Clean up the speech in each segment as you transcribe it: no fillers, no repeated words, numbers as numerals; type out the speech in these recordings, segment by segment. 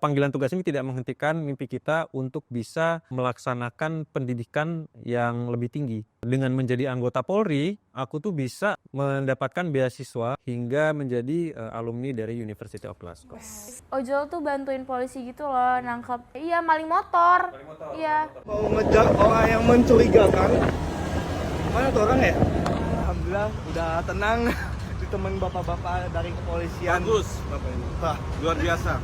panggilan tugas ini tidak menghentikan mimpi kita untuk bisa melaksanakan pendidikan yang lebih tinggi. Dengan menjadi anggota Polri, aku tuh bisa mendapatkan beasiswa hingga menjadi alumni dari University of Glasgow. Ojol tuh bantuin polisi gitu loh, nangkep. Iya, maling motor. Iya. Mau ngejar orang yang mencurigakan. Mana tuh orang ya? Alhamdulillah udah tenang. Ditemen bapak-bapak dari kepolisian. Bagus, Bapak ini. Wah, luar biasa.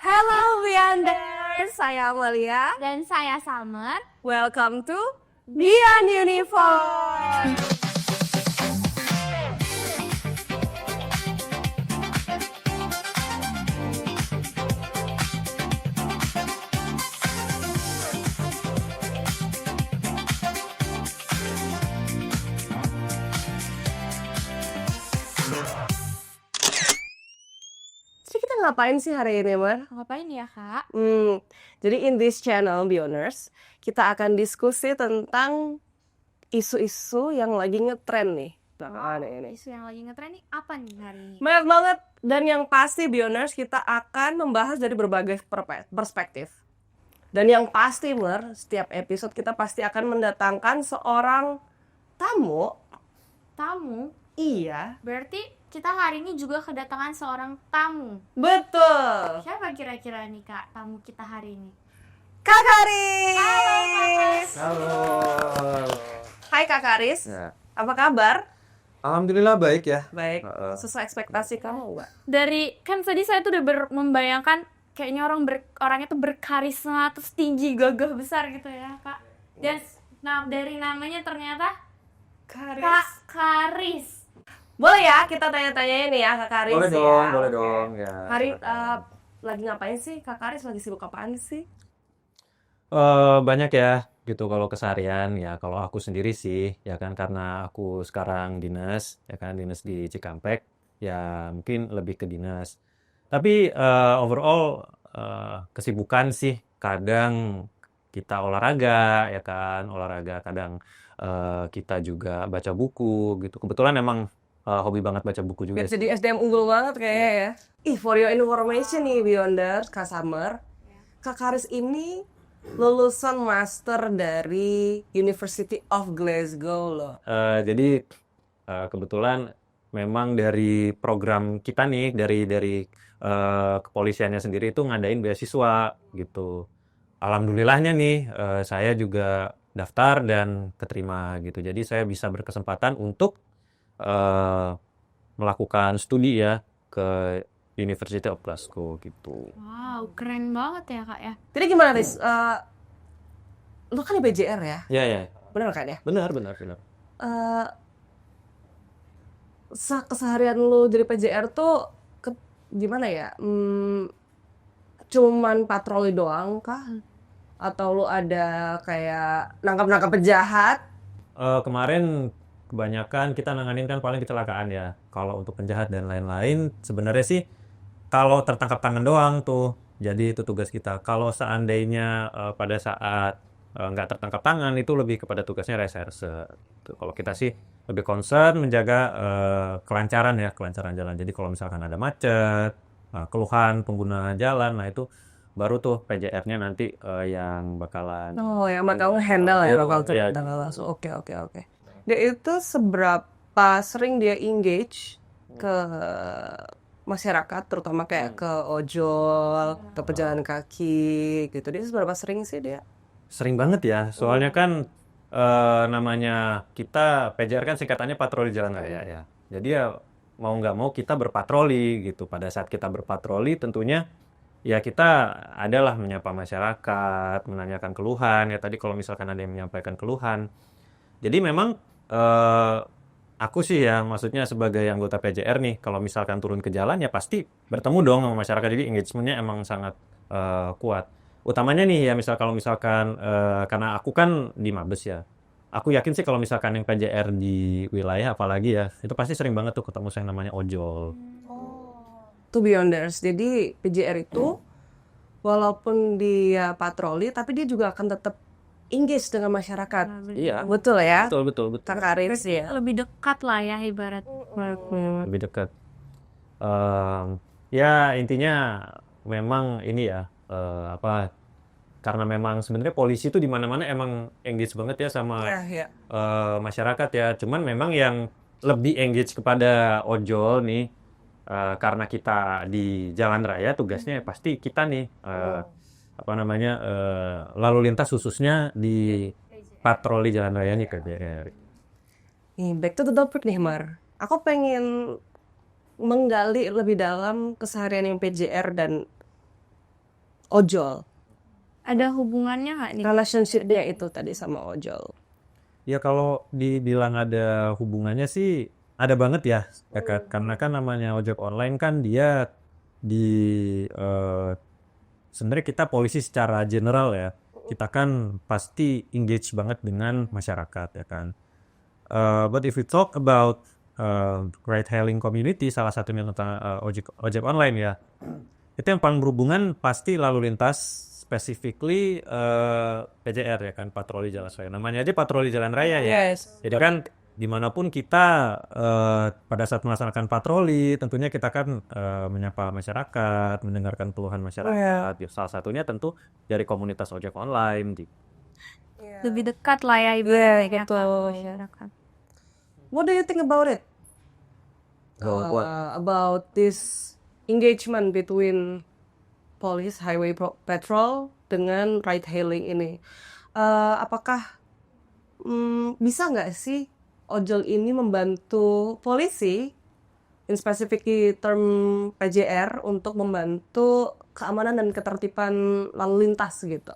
Hello Beyonders, saya Amalia. Dan saya Salmer. Welcome to Beyond Uniform. Jadi kita ngapain sih hari ini, Mar? Ngapain ya, Kak? Jadi in this channel Beyonders, kita akan diskusi tentang isu-isu yang lagi ngetren nih. Belakangan ini. Isu yang lagi ngetren nih apa nih hari ini? Banyak banget. Dan yang pasti Beyonders, kita akan membahas dari berbagai perspektif. Dan yang pasti, Mer, setiap episode kita pasti akan mendatangkan seorang tamu. Tamu? Iya, Berarti kita hari ini juga kedatangan seorang tamu. betul. Siapa kira-kira nih, Kak, tamu kita hari ini? Kak Karis. Halo. Hai Kak Karis. Ya. Apa kabar? Alhamdulillah baik ya. Baik. Sesuai ekspektasi kamu enggak? Dari kan tadi saya tuh udah membayangkan kayaknya orangnya tuh berkarisma, terus tinggi, gagah besar gitu ya, Kak. Dan dari namanya ternyata Kak Karis. Boleh ya kita tanya-tanya ini ya Kak Karis Boleh ya. dong, boleh dong ya. Hari lagi ngapain sih Kak Karis? Lagi sibuk apaan sih? Banyak ya gitu kalau keseharian ya. Kalau aku sendiri sih ya kan karena aku sekarang dinas ya kan dinas di Cikampek ya mungkin lebih ke dinas. Tapi overall kesibukan sih kadang kita olahraga ya kan olahraga kadang kita juga baca buku gitu. Kebetulan emang hobi banget baca buku juga sih. Jadi SDM unggul banget kayaknya ya. For your information nih Beyonders, Kak Summer. Kak Karis ini lulusan master dari University of Glasgow loh. Jadi kebetulan memang dari program kita nih dari kepolisiannya sendiri itu ngadain beasiswa gitu. Alhamdulillahnya nih saya juga daftar dan keterima gitu. Jadi saya bisa berkesempatan untuk melakukan studi ya ke University of Glasgow gitu. Wow, keren banget ya, Kak ya. Jadi gimana Riz? Lu kan di PJR ya? Ya ya, Bener kan ya? benar. Keseharian lu jadi PJR tuh gimana ya? Cuman patroli doang kah? Atau lu ada kayak nangkap-nangkap penjahat? Kemarin kebanyakan kita nanganin kan paling kecelakaan ya. Kalau untuk penjahat dan lain-lain sebenarnya sih kalau tertangkap tangan doang tuh. Jadi itu tugas kita. Kalau seandainya pada saat nggak tertangkap tangan itu lebih kepada tugasnya reserse. Tuh, kalau kita sih lebih concern menjaga kelancaran jalan. Jadi kalau misalkan ada macet, keluhan pengguna jalan, nah itu baru tuh PJR-nya nanti yang bakalan. Oh, yang bakal handle ya bakal ya. langsung. Oke. Dia itu seberapa sering dia engage ke masyarakat, terutama kayak ke ojol, ke pejalan kaki gitu. Dia seberapa sering sih dia? Sering banget ya, soalnya kan namanya kita PJR kan singkatannya patroli jalan raya ya. Jadi ya mau nggak mau kita berpatroli gitu. Pada saat kita berpatroli tentunya ya kita adalah menyapa masyarakat, menanyakan keluhan ya tadi kalau misalkan ada yang menyampaikan keluhan. Jadi memang aku sih ya maksudnya sebagai anggota PJR nih kalau misalkan turun ke jalan ya pasti bertemu dong sama masyarakat. Jadi engagementnya emang sangat kuat. Utamanya nih ya kalau misalkan karena aku kan di Mabes ya. Aku yakin sih kalau misalkan yang PJR di wilayah apalagi ya itu pasti sering banget tuh ketemu yang namanya ojol. To Beyonders. Jadi PJR itu walaupun dia patroli tapi dia juga akan tetap engage dengan masyarakat. Iya. Betul ya? Betul. Kak Karis ya. Lebih dekat lah ya ibarat. Lebih dekat. Ya intinya memang ini ya karena memang sebenarnya polisi itu di mana-mana emang engage banget ya sama Ya. masyarakat ya. Cuman memang yang lebih engage kepada ojol nih karena kita di jalan raya tugasnya pasti kita nih lalu lintas khususnya di patroli jalan raya nih KJR. Nih, back to the topic nih, Mar. Aku pengen menggali lebih dalam keseharian yang PJR dan ojol. Ada hubungannya nggak nih? Relationship-nya itu tadi sama ojol. Ya kalau dibilang ada hubungannya sih ada banget ya, Kak. Karena kan namanya ojek online kan dia sebenarnya kita polisi secara general ya, kita kan pasti engage banget dengan masyarakat ya kan. But if we talk about ride-hailing community, salah satunya tentang ojek online ya, itu yang paling berhubungan pasti lalu lintas, specifically PJR ya kan, patroli jalan raya. Namanya aja patroli jalan raya ya. Yes. Jadi kan dimanapun kita pada saat melaksanakan patroli, tentunya kita kan menyapa masyarakat, mendengarkan keluhan masyarakat. Ya, salah satunya tentu dari komunitas ojek online. Lebih dekat lah ya betul. ibaratnya ke masyarakat. What do you think about it? About this engagement between police highway patrol dengan ride hailing ini. Apakah bisa nggak sih ojol ini membantu polisi, in specific term PJR, untuk membantu keamanan dan ketertiban lalu lintas gitu?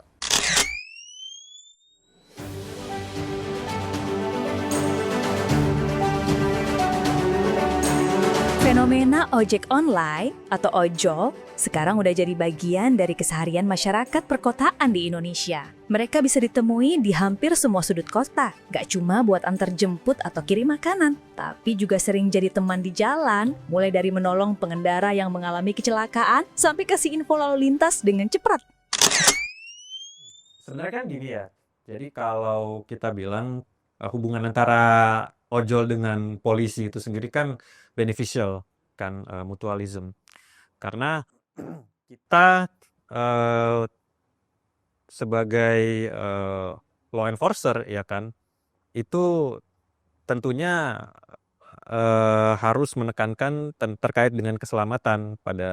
Fenomena ojek online atau ojol sekarang udah jadi bagian dari keseharian masyarakat perkotaan di Indonesia. Mereka bisa ditemui di hampir semua sudut kota, gak cuma buat antar jemput atau kirim makanan, tapi juga sering jadi teman di jalan, mulai dari menolong pengendara yang mengalami kecelakaan sampai kasih info lalu lintas dengan cepat. Sebenarnya kan gini ya, jadi kalau kita bilang hubungan antara ojol dengan polisi itu sendiri kan beneficial, kan mutualism. Karena kita sebagai law enforcer ya kan, itu tentunya harus menekankan terkait dengan keselamatan pada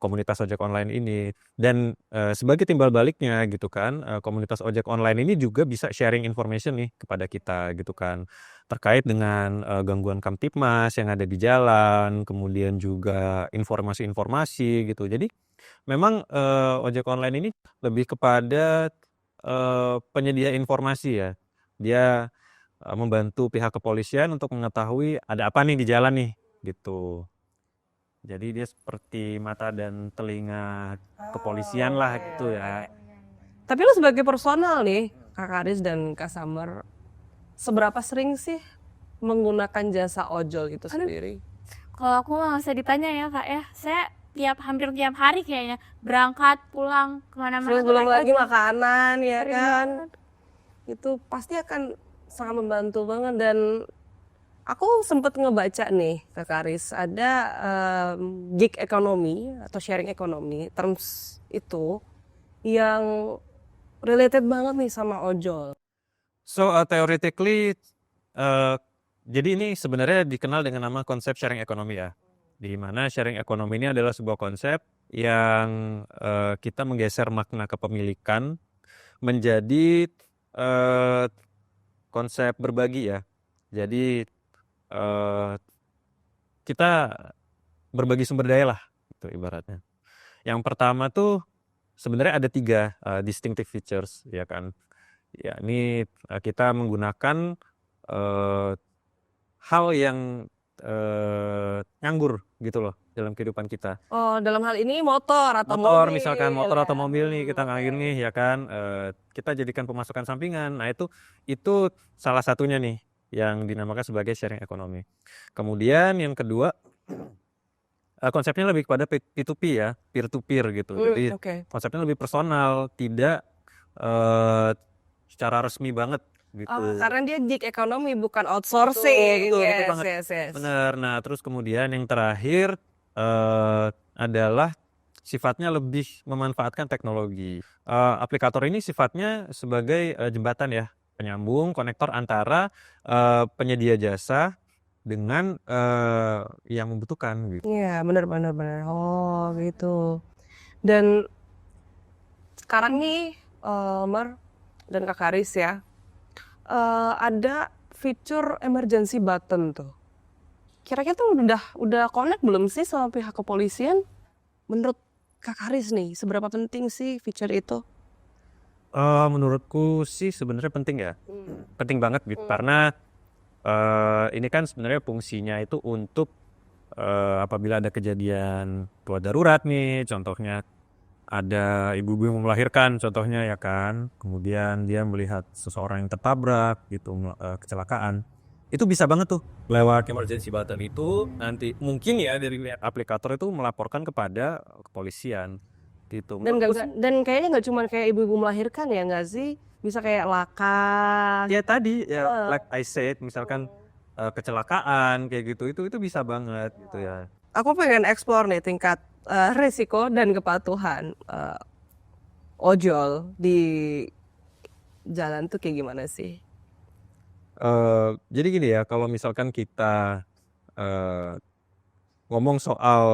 komunitas ojek online ini. Dan sebagai timbal baliknya gitu kan, komunitas ojek online ini juga bisa sharing information nih kepada kita gitu kan, terkait dengan gangguan Kamtibmas yang ada di jalan, kemudian juga informasi-informasi gitu. Jadi memang ojek online ini lebih kepada penyedia informasi ya. Dia membantu pihak kepolisian untuk mengetahui ada apa nih di jalan nih gitu. Jadi dia seperti mata dan telinga kepolisian lah gitu ya. Tapi lu sebagai personal nih, Kak Karis dan Kak Summer, seberapa sering sih menggunakan jasa ojol itu sendiri? Kalau aku nggak usah ditanya ya kak ya, saya hampir tiap hari kayaknya berangkat pulang kemana-mana. Terus belum lagi makanan ya kan? Itu pasti akan sangat membantu banget. Dan aku sempat ngebaca nih Kak Karis, ada gig ekonomi atau sharing ekonomi, terms itu yang related banget nih sama ojol. So theoretically, jadi ini sebenarnya dikenal dengan nama konsep sharing ekonomi ya. Di mana sharing ekonomi ini adalah sebuah konsep yang kita menggeser makna kepemilikan menjadi konsep berbagi ya. Jadi kita berbagi sumber daya lah, gitu ibaratnya. Yang pertama tuh sebenarnya ada 3 distinctive features ya kan. Ya ini kita menggunakan hal yang nganggur gitu loh dalam kehidupan kita. Oh, dalam hal ini motor atau Motor mobil. misalkan, motor atau mobil nih kita nganggur nih ya kan, kita jadikan pemasukan sampingan. Nah itu salah satunya nih yang dinamakan sebagai sharing ekonomi. Kemudian yang kedua, konsepnya lebih kepada P2P ya, peer to peer gitu. Jadi konsepnya lebih personal, tidak secara resmi banget gitu. Karena dia gig ekonomi bukan outsourcing. Betul banget. Yes. Bener. Nah terus kemudian yang terakhir adalah sifatnya lebih memanfaatkan teknologi. Aplikator ini sifatnya sebagai jembatan ya, penyambung, konektor antara penyedia jasa dengan yang membutuhkan gitu. Iya, bener bener bener. Oh, gitu. Dan sekarang nih, Mer dan Kak Karis ya, ada fitur emergency button tuh. Kira-kira tuh udah connect belum sih sama pihak kepolisian? Menurut Kak Karis nih, seberapa penting sih fitur itu? Menurutku sih sebenarnya penting ya, penting banget gitu karena ini kan sebenarnya fungsinya itu untuk apabila ada kejadian gawat darurat nih, contohnya ada ibu-ibu yang melahirkan, contohnya ya kan, kemudian dia melihat seseorang yang tertabrak gitu, kecelakaan, itu bisa banget tuh lewat emergency button itu nanti mungkin ya dari aplikator itu melaporkan kepada kepolisian gitu. Dan Menurutku sih, dan kayaknya nggak cuma kayak ibu-ibu melahirkan ya nggak sih? Bisa kayak laka. ya tadi ya like I said, misalkan kecelakaan kayak gitu itu bisa banget gitu ya. Aku pengen explore nih tingkat risiko dan kepatuhan ojol di jalan tuh kayak gimana sih? Jadi gini ya, kalau misalkan kita ngomong soal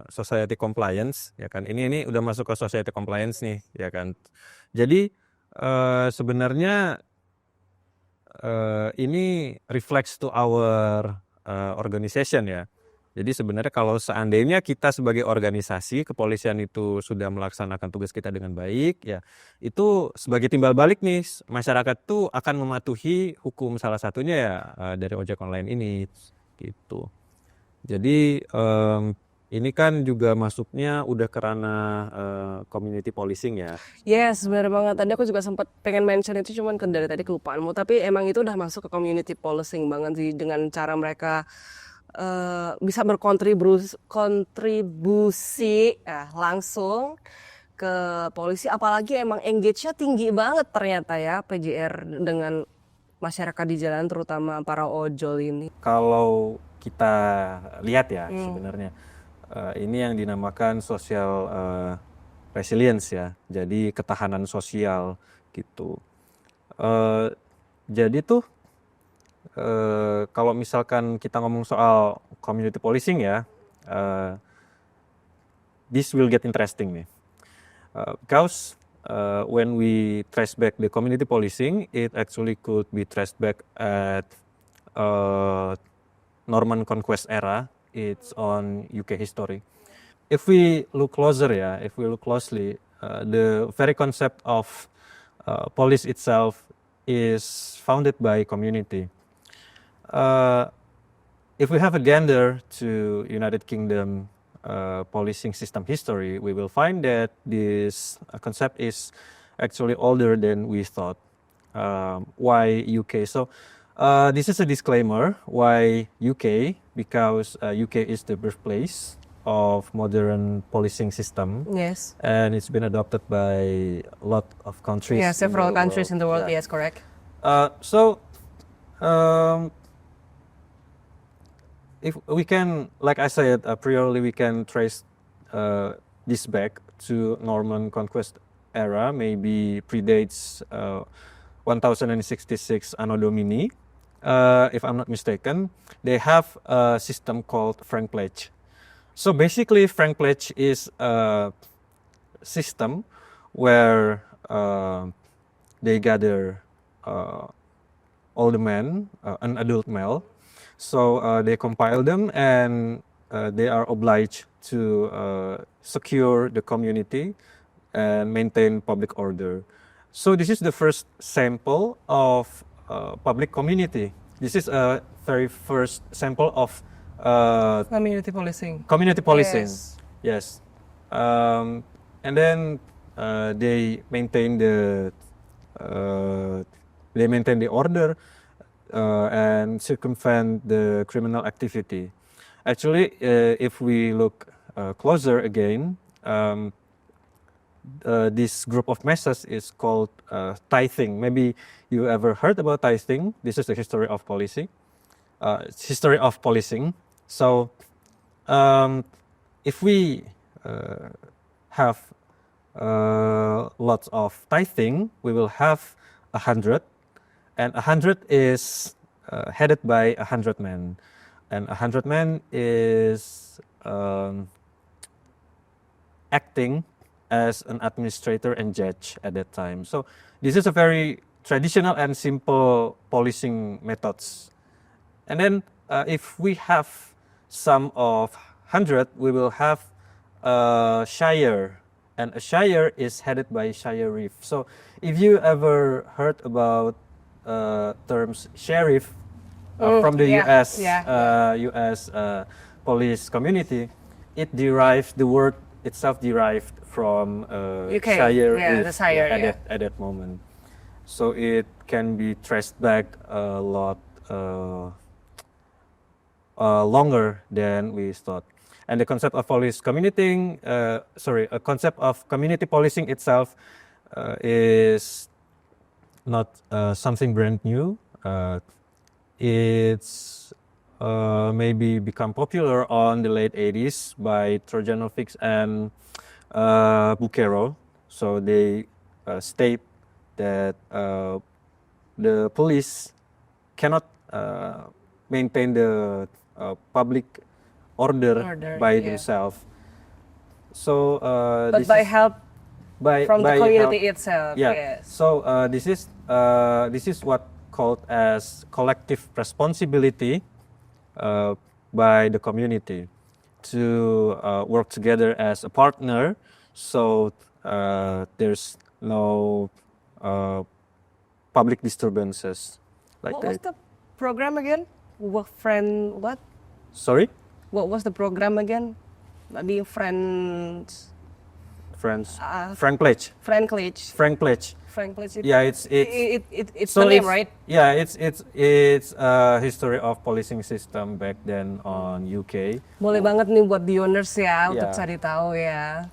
society compliance, ya kan, ini udah masuk ke society compliance nih, ya kan. Jadi sebenarnya ini reflects to our organization ya. Jadi sebenarnya kalau seandainya kita sebagai organisasi kepolisian itu sudah melaksanakan tugas kita dengan baik, ya itu sebagai timbal balik nih masyarakat tuh akan mematuhi hukum, salah satunya ya dari ojek online ini gitu. Jadi ini kan juga masuknya udah ke ranah community policing ya. Yes, benar banget. Tadi aku juga sempat pengen mention itu cuman dari tadi kelupaanmu. Tapi emang itu udah masuk ke community policing banget sih dengan cara mereka bisa berkontribusi langsung ke polisi. Apalagi emang engage-nya tinggi banget ternyata ya PJR dengan masyarakat di jalan terutama para ojol ini. Kalau kita lihat ya sebenarnya ini yang dinamakan social resilience ya. Jadi ketahanan sosial gitu. Jadi tuh kalau misalkan kita ngomong soal community policing ya, this will get interesting nih. Because when we trace back the community policing, it actually could be traced back at Norman Conquest era. It's on UK history. If we look closer, closely, the very concept of police itself is founded by community. If we have a gander to United Kingdom policing system history, we will find that this concept is actually older than we thought. Why UK? So this is a disclaimer. Why UK? Because UK is the birthplace of modern policing system. Yes. And it's been adopted by a lot of countries. Yeah, several countries in the world. Yeah. Yes, correct. If we can, like I said, a priori we can trace this back to Norman Conquest era, maybe predates 1066 Anno Domini. If I'm not mistaken, they have a system called Frank Pledge. So basically, Frank Pledge is a system where they gather all the men, an adult male. So they compile them and they are obliged to secure the community and maintain public order. So this is the first sample of public community. This is a very first sample of Community policing. community policing. Yes. Yes. And then they maintain the order and circumvent the criminal activity. Actually, if we look closer again, this group of measures is called tithing. Maybe you ever heard about tithing. This is the history of policing. So if we have lots of tithing, we will have 100, and 100 is headed by 100 men, and 100 men is acting as an administrator and judge at that time. So this is a very traditional and simple policing methods. And then if we have sum of 100, we will have a shire, and a shire is headed by sheriff. So if you ever heard about terms sheriff from the US US police community, it derived, the word itself derived from UK, shire yeah, the shire, at, yeah. at that moment. So it can be traced back a lot longer than we thought. And the concept of police community, a concept of community policing itself is not something brand new. It's maybe become popular on the late 80s by Trojanovic and Bucero. So they state that the police cannot maintain the public order by yeah. themselves. So But by help from the by community help- itself. yeah. Yes. So this is what called as collective responsibility by the community to work together as a partner. So there's no public disturbances like What was that. the program again? What? Sorry, What was the program again? Being friends. friends. Uh, Frank Pledge. Frank Pledge. Frank Pledge. Frank Pledge. Yeah, it's It's so the name, it's- right? Yeah, it's a history of policing system back then on UK. Boleh banget nih buat Dioners ya untuk Iya. cari tahu ya.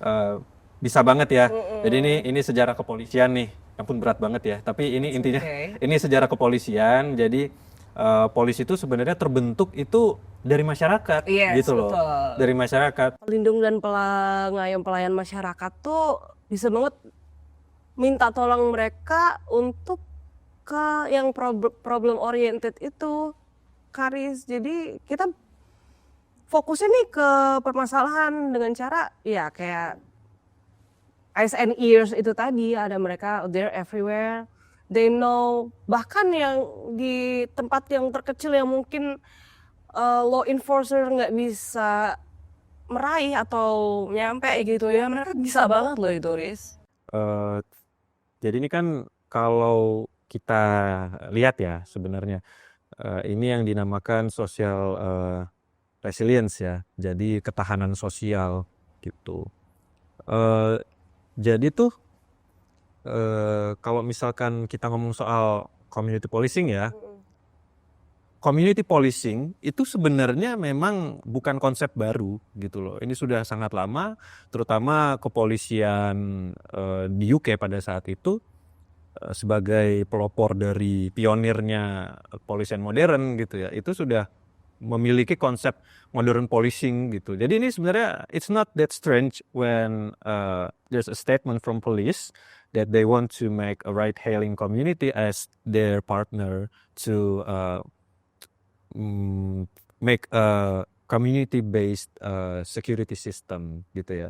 Bisa banget ya. Jadi ini sejarah kepolisian nih. Ampun berat banget ya. Tapi ini intinya okay. ini sejarah kepolisian. Jadi polisi itu sebenarnya terbentuk itu dari masyarakat Yes, gitu loh. betul. Dari masyarakat. Pelindung dan pelayan masyarakat tuh bisa banget minta tolong mereka untuk ke yang problem oriented itu, Karis. Jadi kita fokusnya nih ke permasalahan dengan cara ya kayak eyes and ears itu tadi, ada mereka they're everywhere. They know, bahkan yang di tempat yang terkecil yang mungkin law enforcer nggak bisa meraih atau nyampe gitu ya, mereka bisa banget loh itu, Riz. Jadi ini kan kalau kita lihat ya sebenarnya ini yang dinamakan social resilience ya. Jadi ketahanan sosial gitu. Jadi tuh kalau misalkan kita ngomong soal community policing ya, community policing itu sebenarnya memang bukan konsep baru gitu loh. Ini sudah sangat lama, terutama kepolisian di UK pada saat itu sebagai pelopor dari pionirnya kepolisian modern gitu ya. Itu sudah memiliki konsep modern policing gitu. Jadi ini sebenarnya it's not that strange when there's a statement from police that they want to make a ride-hailing community as their partner to make a community-based security system gitu ya.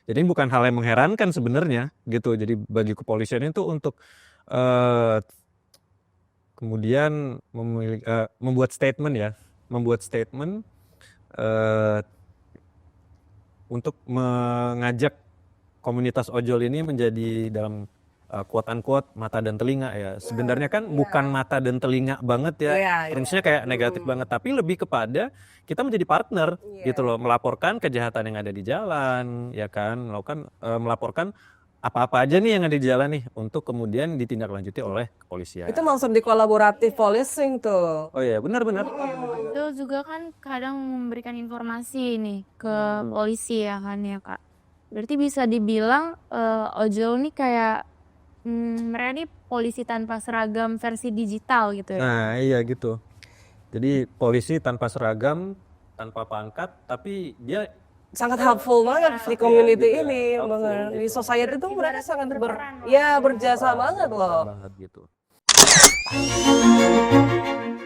Jadi ini bukan hal yang mengherankan sebenarnya gitu. Jadi bagi kepolisian itu untuk kemudian membuat statement untuk mengajak komunitas ojol ini menjadi dalam quote unquote mata dan telinga ya. Sebenarnya kan bukan mata dan telinga banget ya. Prinsipnya kayak negatif banget, tapi lebih kepada kita menjadi partner gitu loh, melaporkan kejahatan yang ada di jalan ya kan, melaporkan apa-apa aja nih yang ada di jalan nih untuk kemudian ditindaklanjuti oleh kepolisian. Itu maksud di kolaboratif policing tuh. Oh iya, benar-benar. Itu juga kan kadang memberikan informasi nih ke polisi ya kan ya Kak. Berarti bisa dibilang ojol nih kayak mereka nih polisi tanpa seragam versi digital gitu ya. Nah iya gitu. Jadi polisi tanpa seragam, tanpa pangkat, tapi dia sangat helpful banget di community ini, di society itu mereka sangat berjasa banget loh. Banget gitu.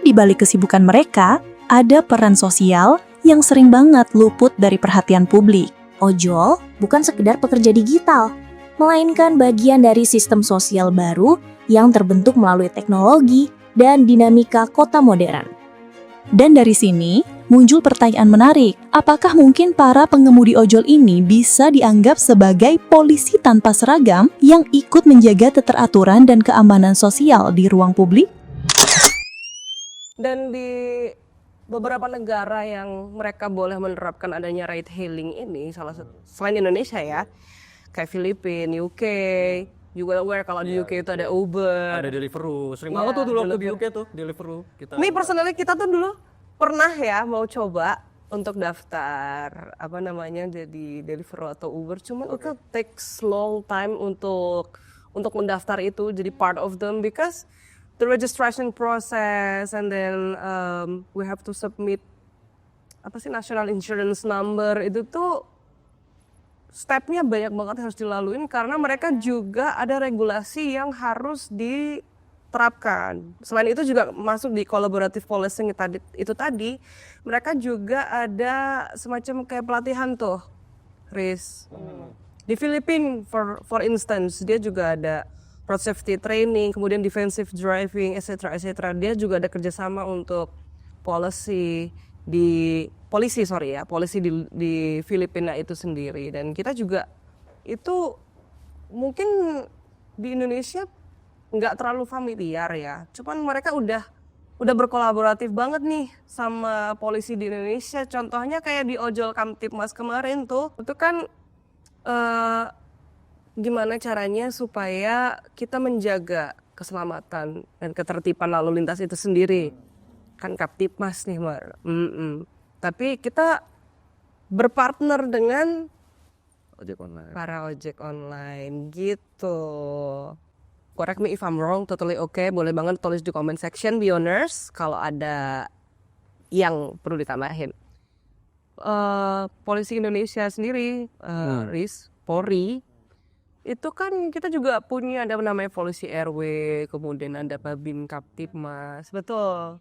Di balik kesibukan mereka, ada peran sosial yang sering banget luput dari perhatian publik. Ojol bukan sekedar pekerja digital, melainkan bagian dari sistem sosial baru yang terbentuk melalui teknologi dan dinamika kota modern. Dan dari sini, muncul pertanyaan menarik. Apakah mungkin para pengemudi ojol ini bisa dianggap sebagai polisi tanpa seragam yang ikut menjaga keteraturan dan keamanan sosial di ruang publik? Dan di beberapa negara yang mereka boleh menerapkan adanya ride hailing ini, selain Indonesia ya, kayak Filipina, UK, juga aware kalau di UK itu ada Uber. Ada Deliveroo, sering Iya, banget tuh dulu waktu di Deliveroo. UK tuh Deliveroo kita. Ini personally kita tuh dulu pernah ya mau coba untuk daftar jadi Deliveroo atau Uber, cuman itu takes long time untuk mendaftar itu jadi part of them because the registration process and then we have to submit national insurance number, itu tuh stepnya banyak banget harus dilaluin karena mereka juga ada regulasi yang harus diterapkan. Selain itu juga masuk di collaborative policing itu tadi, mereka juga ada semacam kayak pelatihan tuh, Riz. Di Filipina, for instance, dia juga ada road safety training, kemudian defensive driving, etc. Dia juga ada kerjasama untuk polisi di Filipina itu sendiri. Dan kita juga itu mungkin di Indonesia nggak terlalu familiar ya. Cuman mereka udah berkolaboratif banget nih sama polisi di Indonesia. Contohnya kayak di Ojol Kamtipmas kemarin tuh, itu kan gimana caranya supaya kita menjaga keselamatan dan ketertiban lalu lintas itu sendiri. Kan Kamtipmas nih, Mar. Tapi kita berpartner dengan Ojek online. para ojek online gitu. Correct me if I'm wrong, totally okay. Boleh banget tulis di comment section, Bioners, kalau ada yang perlu ditambahin. Polisi Indonesia sendiri, Riz, Polri, itu kan kita juga punya ada namanya polisi RW, kemudian ada Babin Kamtipmas, betul.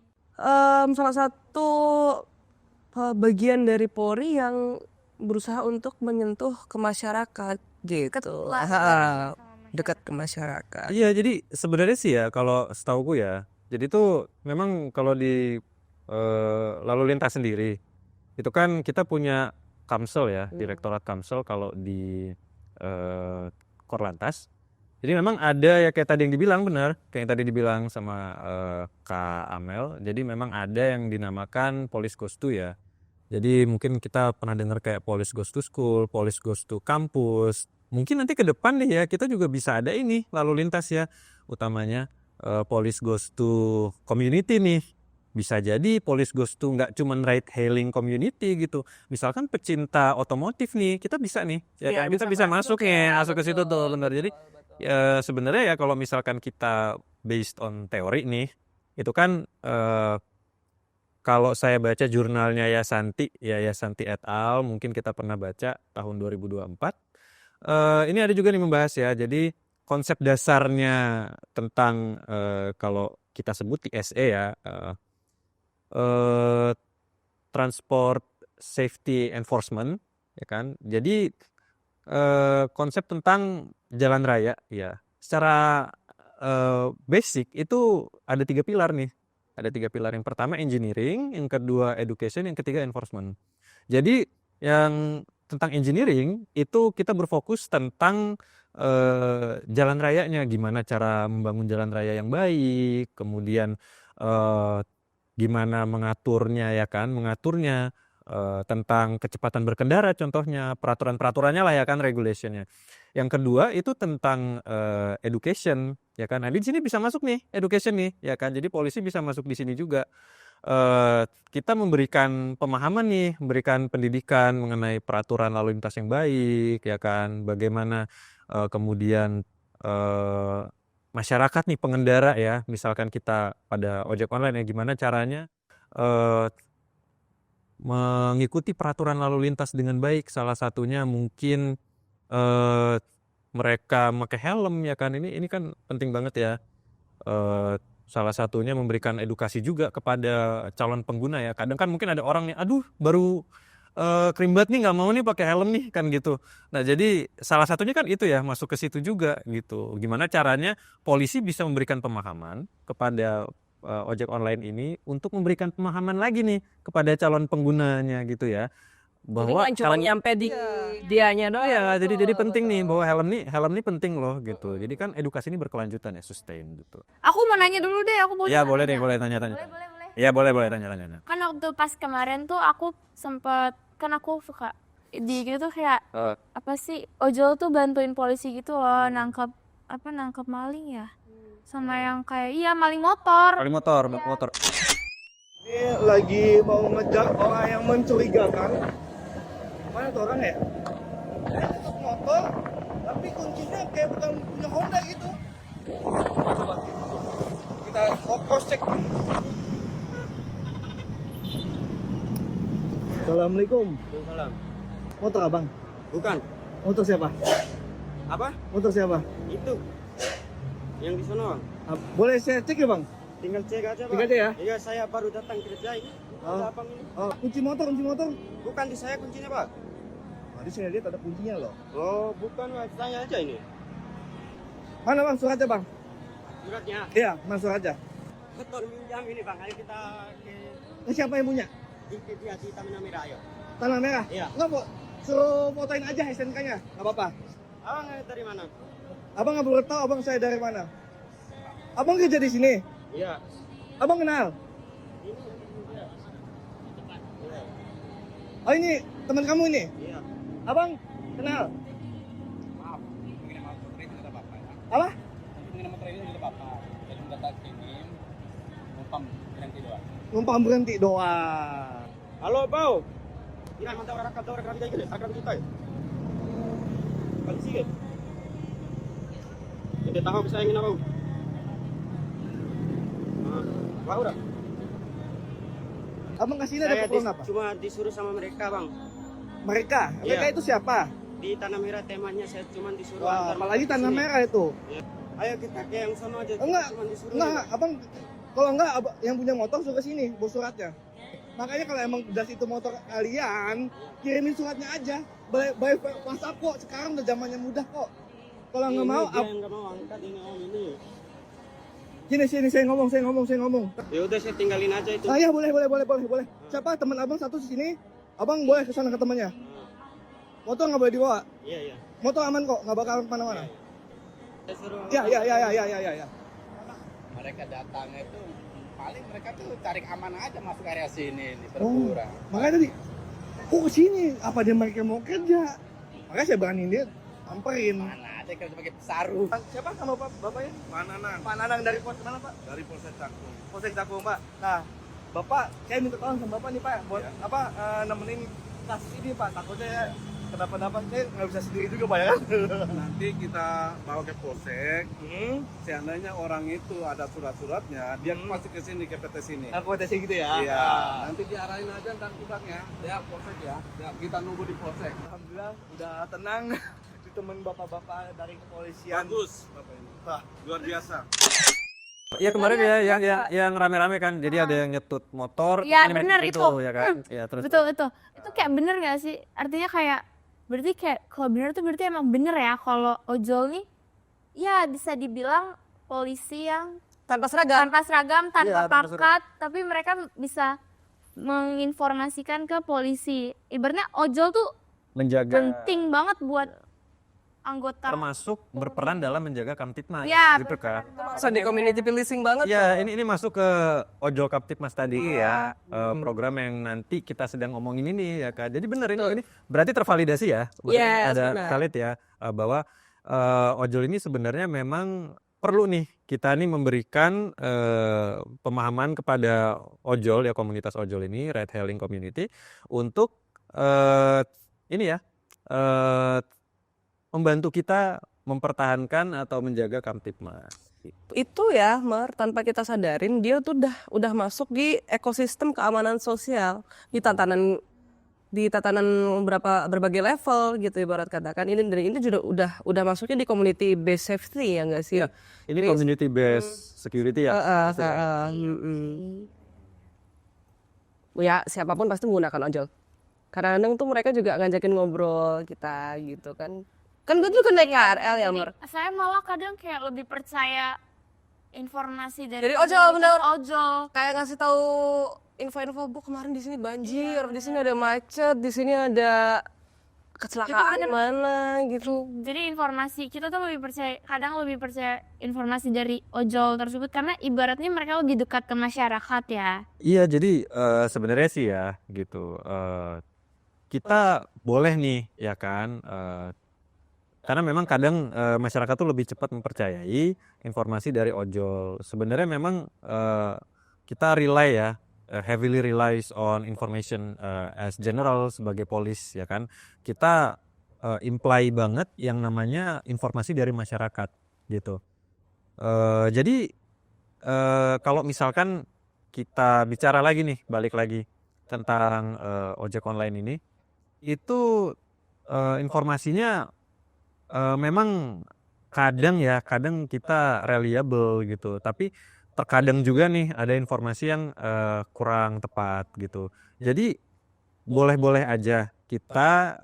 Salah satu bagian dari Polri yang berusaha untuk menyentuh ke masyarakat gitu. Dekat ke masyarakat. Iya, jadi sebenarnya sih ya kalau setauku ya, jadi tuh memang kalau di lalu lintas sendiri itu kan kita punya Kamsel ya, Direktorat Kamsel kalau di Korlantas. Jadi memang ada ya kayak tadi yang dibilang benar, kayak yang tadi dibilang sama Kak Amel. Jadi memang ada yang dinamakan Police Goes to ya. Jadi mungkin kita pernah dengar kayak Police Goes to School, Police Goes to Kampus. Mungkin nanti ke depan nih ya kita juga bisa ada ini lalu lintas ya, utamanya Police Goes to Community nih. Bisa jadi Police Goes to nggak cuman ride hailing community gitu. Misalkan pecinta otomotif nih, kita bisa nih, ya kan? Kita bisa masuk ke situ tuh, benar. Jadi sebenarnya ya kalau misalkan kita based on teori nih, itu kan kalau saya baca jurnalnya Yasanti et al, mungkin kita pernah baca tahun 2024. Ini ada juga nih membahas ya. Jadi konsep dasarnya tentang kalau kita sebut TSE ya, Transport Safety Enforcement, ya kan. Jadi konsep tentang jalan raya ya. Secara basic itu ada 3 pilar nih. Ada 3 pilar. Yang pertama engineering, yang kedua education, yang ketiga enforcement. Jadi yang tentang engineering itu kita berfokus tentang jalan rayanya, gimana cara membangun jalan raya yang baik, kemudian gimana mengaturnya ya kan, tentang kecepatan berkendara contohnya, peraturan-peraturannya lah ya kan, regulationnya. Yang kedua itu tentang education ya kan. Nah di sini bisa masuk nih education nih ya kan. Jadi polisi bisa masuk di sini juga. Kita memberikan pemahaman nih, memberikan pendidikan mengenai peraturan lalu lintas yang baik ya kan. Bagaimana kemudian masyarakat nih pengendara ya, misalkan kita pada ojek online ya, gimana caranya mengikuti peraturan lalu lintas dengan baik. Salah satunya mungkin eh, mereka pakai helm ya kan. Ini kan penting banget ya. Salah satunya memberikan edukasi juga kepada calon pengguna ya. Kadang kan mungkin ada orang nih, aduh baru kerimbat nih nggak mau nih pakai helm nih kan gitu. Nah jadi salah satunya kan itu ya masuk ke situ juga gitu. Gimana caranya polisi bisa memberikan pemahaman kepada ojek online ini untuk memberikan pemahaman lagi nih kepada calon penggunanya gitu ya. Jadi Bahwa nggak cuma nyampe di dianya doang. ya jadi penting nih bahwa helm nih penting loh gitu. Jadi kan edukasi ini berkelanjutan ya, sustain gitu. Aku mau nanya dulu deh, aku mau Ya nanya. boleh deh, boleh tanya-tanya. Boleh. Ya boleh tanya-tanya. Kan waktu pas kemarin tuh aku sempet, kan aku suka di gitu kayak apa sih, ojol tuh bantuin polisi gitu loh nangkep maling ya, sama yang kayak maling motor. Kali motor. Ini lagi mau ngejar orang yang mencurigakan. Mana tuh orang ya? Tutup motor, tapi kuncinya kayak bukan punya Honda gitu. Coba kita cross check. Assalamualaikum. Waalaikumsalam. Motor abang? Bukan. Motor siapa? Apa? Motor siapa? Itu. Yang di sana. Boleh saya cek ya bang? Tinggal cek aja, Pak. Tinggal cek ya? Iya, saya baru datang kerja ini. Oh. Ada abang ini. Oh, kunci motor. Bukan di saya kuncinya, Pak. Tadi saya lihat ada kuncinya loh. Oh, bukan, Pak. Saya aja ini. Mana bang suratnya bang? Suratnya. Iya, mana suratnya? Betul minjam ini, Bang. Ayo kita ke Siapa yang punya? dia di Taman Merah, ayo. Tanah merah? Iya. Enggak kok, suruh fotoin aja SNK-nya, nggak apa-apa. Abang dari mana? Abang nggak perlu tahu abang saya dari mana. Abang kerja di sini. Iya. Abang kenal? Oh ini teman kamu ini? Iya. Abang kenal? Maaf. Ini nama motor ini tidak apa-apa ya. Apa? Ini nama motor ini tidak apa-apa. Jadi datang sini numpang berhenti doang. Numpang berhenti doang. Halo, Bau. Ini mantap orang kita gitu. Akan kita. Kali sih. Jadi tahu bisa ingin apa? Nah, udah. Abang kasih ini ada Saya keperluan apa? cuma disuruh sama mereka, Bang. Mereka? Mereka Iya. itu siapa? Di Tanah Merah temanya saya cuma disuruh Wah, antar apalagi mereka tanah kesini. merah itu. Ayo kita ke yang sono aja. kita Enggak, cuma disuruh. enggak, abang kalau enggak yang punya motor suruh ke sini, bawa suratnya. Makanya kalau emang udah situ motor kalian, kirimin suratnya aja. By WhatsApp kok, sekarang udah zamannya mudah kok. Kalau nggak mau, dia yang nggak mau angkat ini om ini. sini saya ngomong. Ya udah saya tinggalin aja itu. Ah ya boleh. Siapa teman abang satu di sini? Abang boleh ke sana ke temannya. Motor nggak boleh dibawa. Iya. Motor aman kok, nggak bakal kemana-mana. Saya suruh. Ya. Mereka datang itu paling mereka tuh cari aman aja masuk area sini ini Oh, berkurang. makanya tadi, kok kesini? Apa dia mereka mau kerja? Makanya saya beraniin dia, samperin. Mana ada kerja pakai pesaru. Siapa sama bapaknya? Pak Nanang dari pos mana Pak? Dari Polsek Cakung. Polsek Cakung Pak. Nah, Bapak, saya minta tolong sama Bapak nih Pak, buat nemenin kasus ini Pak. Takutnya kenapa-napa saya nggak bisa sendiri juga Pak ya. Nanti kita bawa ke Polsek. Seandainya orang itu ada surat-suratnya, dia pasti ke sini ke PT sini. Aku tes gitu ya. Iya. Nanti diarahin aja ntar tukangnya. Ya Polsek ya. Kita nunggu di Polsek. Alhamdulillah udah tenang. Ditemen bapak-bapak dari kepolisian. Bagus Bapak ini. Wah, Luar biasa. Ya kemarin ya yang rame-rame kan. Jadi ada yang nyetut motor. Iya, ini bener, itu itu. ya kan. Ya terus. Betul itu kayak bener gak sih, artinya kayak berarti kayak kalau bener tuh berarti emang bener ya kalau ojol nih ya bisa dibilang polisi yang Tanpa seragam. tanpa seragam, tanpa Iya, tanpa pangkat, tapi mereka bisa menginformasikan ke polisi. Ibaratnya ojol tuh menjaga penting banget buat anggota. termasuk berperan dalam menjaga Kamtipmas Ya, gitu kan. Sunday community policing banget. Ya, ini masuk ke Ojol Kamtipmas tadi ya. Program yang nanti kita sedang ngomongin ini ya kan. Jadi benar ini berarti tervalidasi ya. Yes, Ada benar. valid ya bahwa ojol ini sebenarnya memang perlu nih kita nih memberikan pemahaman kepada ojol ya, komunitas ojol ini, ride hailing community untuk ini ya membantu kita mempertahankan atau menjaga Kamtipmas. Itu ya, tanpa kita sadarin dia tuh udah masuk di ekosistem keamanan sosial, di tatanan berbagai level gitu ibarat katakan. Ini juga udah masuknya di community based safety ya enggak sih? Iya, ini community based security ya. Ya siapapun pasti menggunakan ojol. Kadang-kadang tuh mereka juga ngajakin ngobrol kita gitu kan. Kan gue dulu kan naik KRL ya, Mer. Saya malah kadang kayak lebih percaya informasi dari Jadi ojol, bener. ojol. Kayak ngasih tahu info-info, Bu kemarin di sini banjir, di sini ada macet, di sini ada kecelakaan mana gitu. Jadi informasi kita tuh kadang lebih percaya informasi dari ojol tersebut karena ibaratnya mereka lebih dekat ke masyarakat ya. Iya, jadi sebenarnya sih ya gitu. Kita boleh nih ya kan. Karena memang kadang masyarakat tuh lebih cepat mempercayai informasi dari ojol. Sebenarnya memang kita rely ya, heavily relies on information as general sebagai polis ya kan. Kita imply banget yang namanya informasi dari masyarakat gitu. Jadi kalau misalkan kita bicara lagi nih, balik lagi tentang ojek online ini, itu informasinya memang kadang kita reliable gitu, tapi terkadang juga nih ada informasi yang kurang tepat gitu. Jadi boleh-boleh aja kita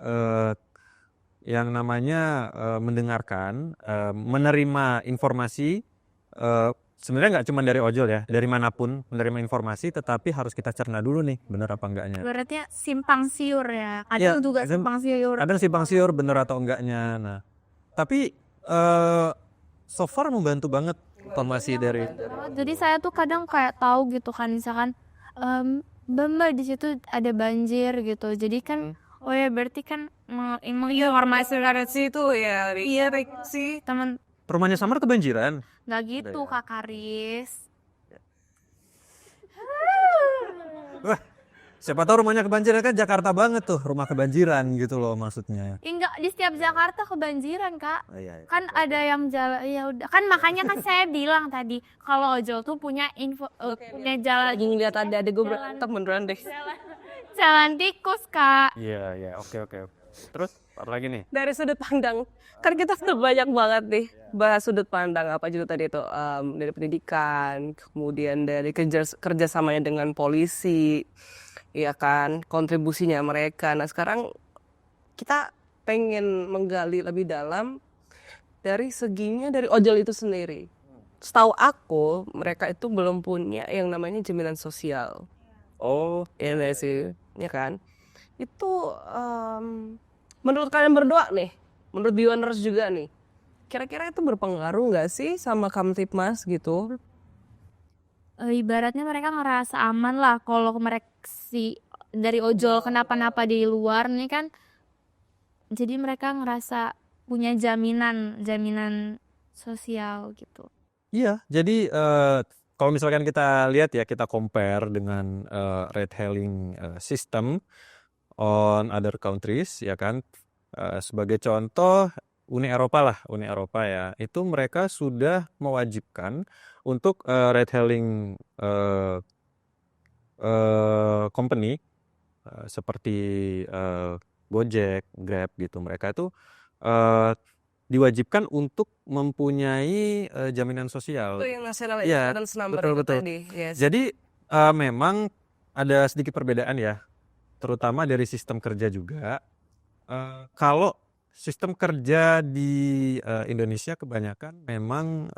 yang namanya mendengarkan, menerima informasi, sebenarnya nggak cuma dari ojol ya, dari manapun menerima informasi, tetapi harus kita cerna dulu nih, bener apa enggaknya. Ibaratnya simpang siur ya. Iya, Kadang juga simpang siur. Kadang simpang siur bener atau enggaknya. Nah, tapi so far membantu banget informasi dari. Jadi saya tuh kadang kayak tahu gitu kan, misalkan Mbak di situ ada banjir gitu. Jadi kan oh ya berarti kan menginformasi itu ya, iya sih. teman. Rumahnya Samar kebanjiran. Nggak gitu Kak Karis. Wah, siapa tahu rumahnya kebanjiran, kan Jakarta banget tuh rumah kebanjiran gitu loh maksudnya. Enggak, di setiap Jakarta kebanjiran Kak. Iya. Kan ada yang jalan, ya udah kan makanya kan saya bilang tadi kalau ojol tuh punya punya jalan Lagi ngeliat ada gue berantem beneran deh. jalan tikus Kak. Iya, oke. Terus apa lagi nih? Dari sudut pandang, kan kita sudah banyak banget nih bahas sudut pandang apa juga tadi itu, dari pendidikan, kemudian dari kerjasamanya dengan polisi, ya kan, kontribusinya mereka. Nah sekarang kita pengen menggali lebih dalam dari seginya dari ojol itu sendiri. Setahu aku mereka itu belum punya yang namanya jaminan sosial. Oh, Ya nggak sih, ya kan? Itu menurut kalian berdua nih, menurut Bioners juga nih, kira-kira itu berpengaruh nggak sih sama Kamtipmas gitu? Ibaratnya mereka ngerasa aman lah kalau mereka dari ojol kenapa-napa di luar nih kan. Jadi mereka ngerasa punya jaminan sosial gitu. iya. Jadi kalau misalkan kita lihat ya, kita compare dengan ride hailing system on other countries ya kan. Sebagai contoh Uni Eropa ya, itu mereka sudah mewajibkan untuk ride hailing company seperti Gojek, Grab gitu, mereka itu diwajibkan untuk mempunyai jaminan sosial. Itu yang national Iya, insurance number betul, itu betul. tadi. Yes. Jadi memang ada sedikit perbedaan ya, terutama dari sistem kerja juga. Kalau sistem kerja di Indonesia kebanyakan memang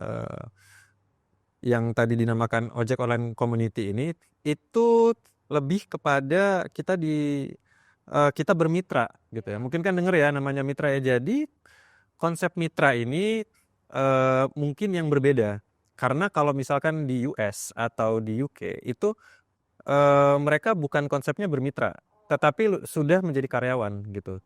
yang tadi dinamakan ojek online community ini itu lebih kepada kita bermitra gitu ya. Mungkin kan denger ya namanya mitra ya. Jadi konsep mitra ini mungkin yang berbeda. Karena kalau misalkan di US atau di UK itu mereka bukan konsepnya bermitra, tetapi sudah menjadi karyawan gitu.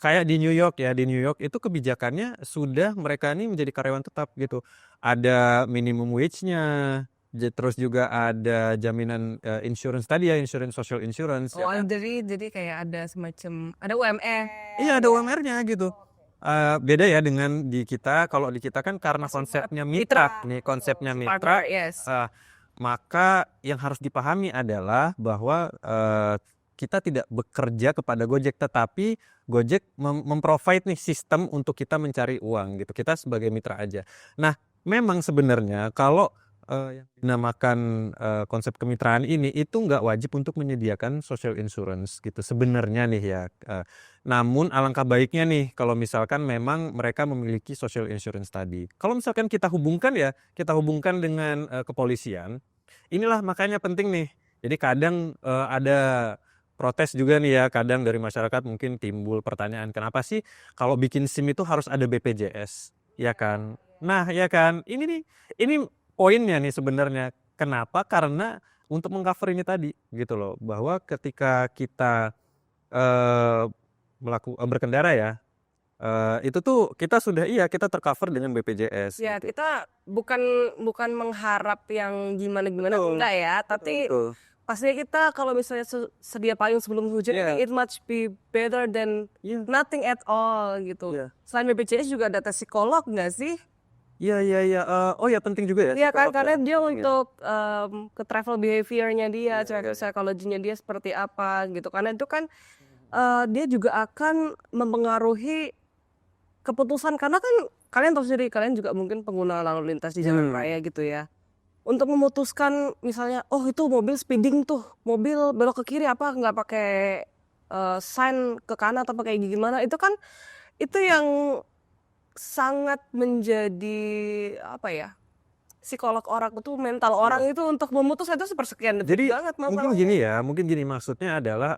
Kayak di New York ya, di New York itu kebijakannya sudah mereka ini menjadi karyawan tetap gitu. Ada minimum wage-nya, terus juga ada jaminan insurance tadi ya, social insurance. Oh, ya kan? jadi kayak ada semacam ada UMR. Iya, ada UMR-nya gitu. Beda ya dengan di kita. Kalau di kita kan karena konsepnya mitra nih, konsepnya mitra, Partner, yes. maka yang harus dipahami adalah bahwa kita tidak bekerja kepada Gojek, tetapi Gojek memprovide nih sistem untuk kita mencari uang gitu. Kita sebagai mitra aja. Nah, memang sebenarnya kalau yang dinamakan konsep kemitraan ini itu nggak wajib untuk menyediakan social insurance gitu sebenarnya nih ya. Namun alangkah baiknya nih kalau misalkan memang mereka memiliki social insurance tadi. Kalau misalkan kita hubungkan dengan kepolisian, inilah makanya penting nih. Jadi kadang ada protes juga nih ya, kadang dari masyarakat mungkin timbul pertanyaan, kenapa sih kalau bikin SIM itu harus ada BPJS, ya kan? Nah, ya kan, ini poinnya nih sebenarnya. Kenapa? Karena untuk mengcover ini tadi gitu loh, bahwa ketika kita berkendara ya, itu tuh kita tercover dengan BPJS. Ya, gitu. kita bukan mengharap yang gimana-gimana Betul. enggak ya, tapi Betul. pastinya kita kalau misalnya sedia payung sebelum hujan, Yeah. it much be better than Iya. nothing at all gitu. Iya. Selain BPJS juga ada tes psikolog nggak sih? Iya. Oh ya, penting juga ya. Iya kan, psikolog karena ya. dia Iya. untuk ke travel behavior-nya dia, Iya. psikologinya dia seperti apa gitu. Karena itu kan dia juga akan mempengaruhi keputusan, karena kan kalian tahu sendiri, kalian juga mungkin pengguna lalu lintas di jalan raya gitu ya. Untuk memutuskan misalnya, oh itu mobil speeding tuh, mobil belok ke kiri apa nggak pakai sign ke kanan atau pakai gimana, itu kan itu yang sangat menjadi apa ya, psikolog orang itu, mental orang itu untuk memutus itu sepersekian detik Jadi banget mungkin gini maksudnya adalah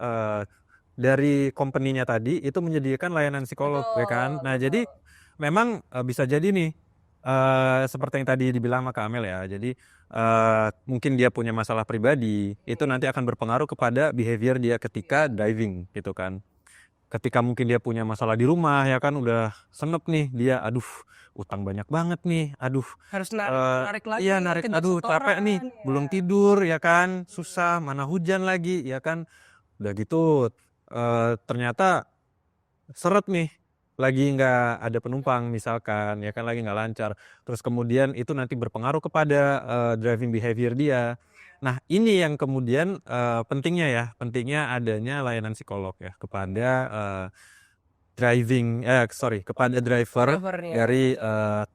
dari company-nya tadi itu menyediakan layanan psikolog, ya kan? Nah, jadi memang bisa jadi nih seperti yang tadi dibilang sama Kak Amel ya. Jadi mungkin dia punya masalah pribadi, itu nanti akan berpengaruh kepada behavior dia ketika driving gitu kan. Ketika mungkin dia punya masalah di rumah ya kan, udah senep nih dia, aduh utang banyak banget nih, aduh harus narik lagi, iya narik, kejar aduh capek nih, setoran, ya. belum tidur ya kan, susah, mana hujan lagi ya kan. Udah gitu ternyata seret nih, lagi nggak ada penumpang misalkan ya kan, lagi nggak lancar, terus kemudian itu nanti berpengaruh kepada driving behavior dia. Nah, ini yang kemudian pentingnya adanya layanan psikolog ya kepada kepada driver Drivernya. dari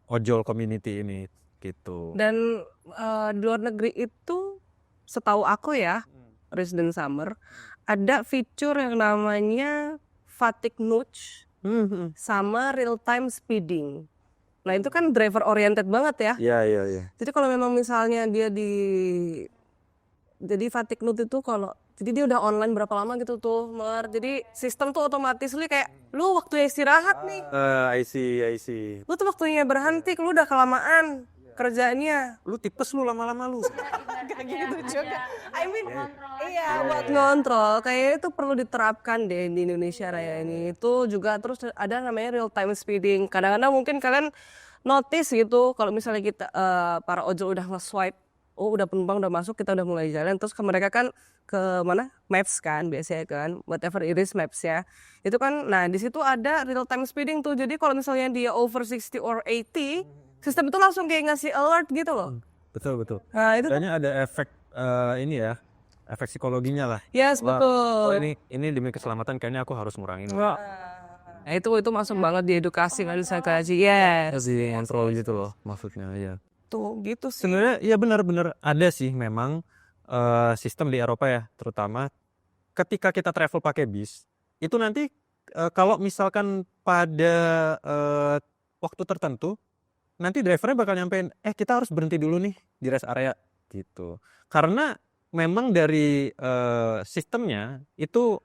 ojol community ini gitu. Dan di luar negeri itu setahu aku ya, Resident Summer ada fitur yang namanya fatigue nudge sama real time speeding. Nah itu kan driver oriented banget ya. Iya. Jadi kalau memang misalnya jadi fatigue nudge itu jadi dia udah online berapa lama gitu tuh, jadi sistem tuh otomatis kayak lu waktunya istirahat nih, I see. lu tuh waktunya berhenti, lu udah kelamaan kerjanya. Lu tipes lu lama-lama lu. Gak gitu juga. I mean, iya buat ngontrol. Kayaknya itu perlu diterapkan deh di Indonesia Raya ini. Itu juga terus ada namanya real time speeding. Kadang-kadang mungkin kalian notice gitu, kalau misalnya kita para ojol udah nge-swipe, oh udah penumpang udah masuk, kita udah mulai jalan, terus mereka kan ke mana? Maps kan biasanya kan, whatever it is maps ya. Itu kan, nah di situ ada real time speeding tuh. Jadi kalau misalnya dia over 60 or 80, sistem itu langsung kayak ngasih alert gitu loh. Betul. Nah itu Kayaknya ada efek efek psikologinya lah. yes, Wah, betul. oh ini demi keselamatan kayaknya aku harus ngurangin. Nah, itu masuk banget di edukasi kan, psikologi. Yes. Sih kontrol gitu loh maksudnya ya. Tuh gitu sih. Sebenarnya ya benar-benar ada sih memang sistem di Eropa ya, terutama ketika kita travel pakai bis, itu nanti kalau misalkan pada waktu tertentu nanti drivernya bakal nyampein, kita harus berhenti dulu nih di rest area gitu. Karena memang dari sistemnya itu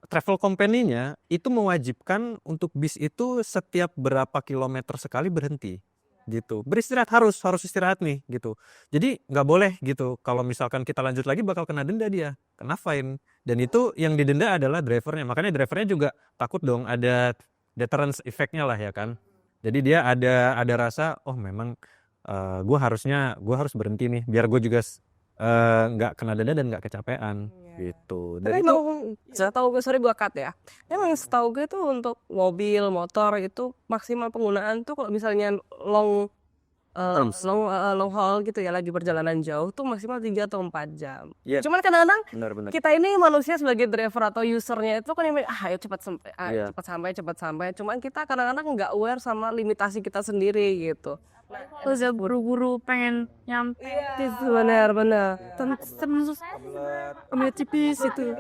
travel company-nya itu mewajibkan untuk bis itu setiap berapa kilometer sekali berhenti gitu. Beristirahat harus istirahat nih gitu. Jadi nggak boleh gitu. Kalau misalkan kita lanjut lagi bakal kena denda dia, kena fine. Dan itu yang didenda adalah drivernya. Makanya drivernya juga takut dong, ada deterrence effect-nya lah ya kan. Jadi dia ada rasa, oh memang gue harus berhenti nih, biar gue juga nggak kena denda dan nggak kecapean gitu. Dan Tapi itu emang setahu gue, sorry gua cut ya. Emang setahu gue tuh untuk mobil, motor itu maksimal penggunaan tuh kalau misalnya long haul gitu ya, lagi perjalanan jauh tuh maksimal 3 atau 4 jam. Iya. Cuman kadang-kadang benar-benar. kita ini manusia sebagai driver atau usernya itu kan yang ayo cepat sampai, Iya. cepat sampai. Cuman kita kadang-kadang nggak aware sama limitasi kita sendiri gitu. Terus udah buru-buru pengen nyampe Itu benar-benar. temen susah Ambil tipis itu.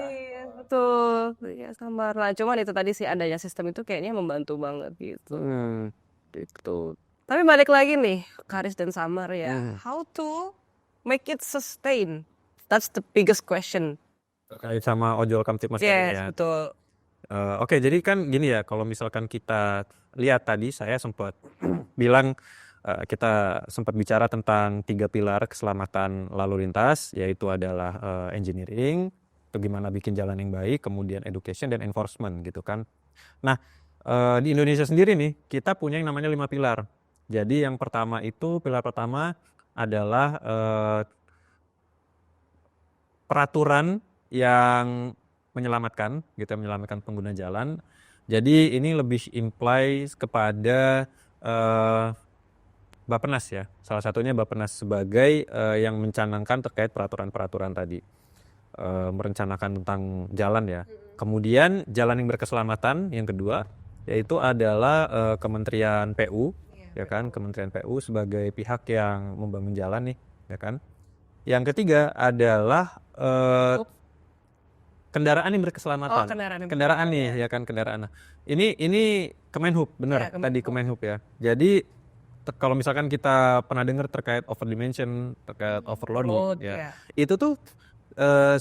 Betul. Ya sabar lah. Cuman itu tadi sih adanya sistem itu kayaknya membantu banget gitu. Gitu. Tapi balik lagi nih, Karis dan Summer ya. How to make it sustain? That's the biggest question. Terkait sama ojol kamtipmas tadi Yes, ya. betul. Oke, jadi kan gini ya, kalau misalkan kita lihat tadi saya sempat bilang kita sempat bicara tentang 3 pilar keselamatan lalu lintas, yaitu adalah engineering, itu gimana bikin jalan yang baik, kemudian education dan enforcement gitu kan. Nah, di Indonesia sendiri nih, kita punya yang namanya 5 pilar. Jadi yang pertama itu, pilar pertama adalah peraturan yang menyelamatkan gitu, menyelamatkan pengguna jalan. Jadi ini lebih implies kepada Bappenas ya, salah satunya Bappenas sebagai yang mencanangkan terkait peraturan-peraturan tadi, merencanakan tentang jalan ya. Kemudian jalan yang berkeselamatan yang kedua, yaitu adalah Kementerian PU, ya kan, Kementerian PU sebagai pihak yang membangun jalan nih, ya kan. Yang ketiga adalah kendaraan yang berkeselamatan. Kendaraan nih, ya kan, kendaraan. Nah, ini Kemenhub, benar, tadi Kemenhub ya. Jadi kalau misalkan kita pernah dengar terkait overdimension, terkait overload ya, itu tuh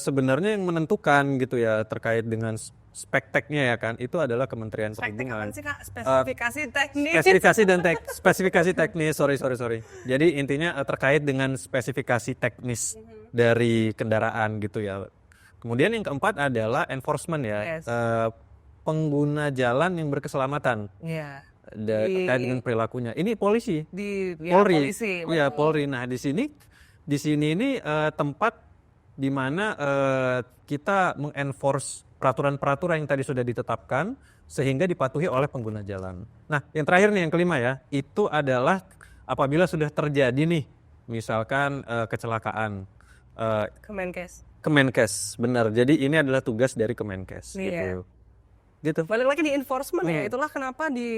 sebenarnya yang menentukan gitu ya terkait dengan spek teknya ya kan, itu adalah Kementerian Perhubungan. Spesifikasi teknis. Spesifikasi teknis, sorry. Jadi intinya terkait dengan spesifikasi teknis dari kendaraan gitu ya. Kemudian yang keempat adalah enforcement ya, pengguna jalan yang berkeselamatan. Terkait dengan perilakunya. Ini polisi. Polri. Iya, Polri. Nah, di sini ini tempat di mana kita mengenforce peraturan-peraturan yang tadi sudah ditetapkan sehingga dipatuhi oleh pengguna jalan. Nah, yang terakhir nih, yang kelima ya, itu adalah apabila sudah terjadi nih, misalkan kecelakaan. Kemenkes, benar. Jadi ini adalah tugas dari Kemenkes gitu. Balik lagi di enforcement ya, itulah kenapa di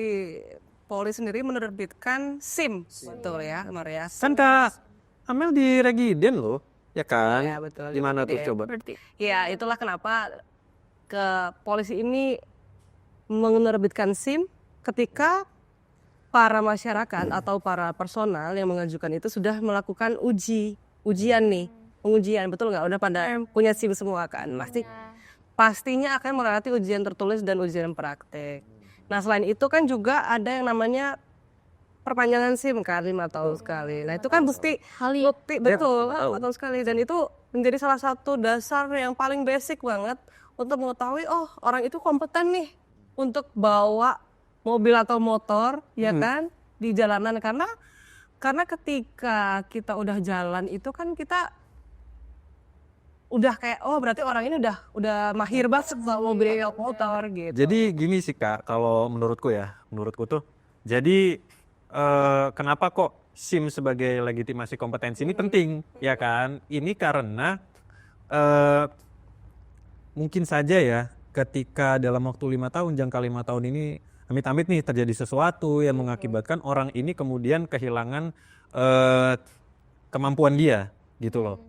Polri sendiri menerbitkan SIM, betul ya, Maria. Kan Kak Amel di Regiden loh, ya kan? Ya betul. Di mana tuh coba? Ya itulah kenapa ke polisi ini menerbitkan SIM ketika para masyarakat atau para personal yang mengajukan itu sudah melakukan ujian nih, pengujian, betul nggak? Udah pada punya SIM semua kan, pastinya akan melewati ujian tertulis dan ujian praktek. Nah selain itu kan juga ada yang namanya perpanjangan SIM kan 5 tahun sekali. Nah itu kan bukti betul 5 tahun sekali, dan itu menjadi salah satu dasar yang paling basic banget untuk mengetahui orang itu kompeten nih untuk bawa mobil atau motor ya kan di jalanan, karena ketika kita udah jalan itu kan kita udah kayak berarti orang ini udah mahir banget sama mobil motor gitu. Jadi gini sih Kak, kalau menurutku tuh, jadi kenapa kok SIM sebagai legitimasi kompetensi ini penting, ya kan? Ini karena mungkin saja ya, ketika dalam waktu 5 tahun, jangka 5 tahun ini, amit-amit nih terjadi sesuatu yang mengakibatkan orang ini kemudian kehilangan kemampuan dia, gitu loh.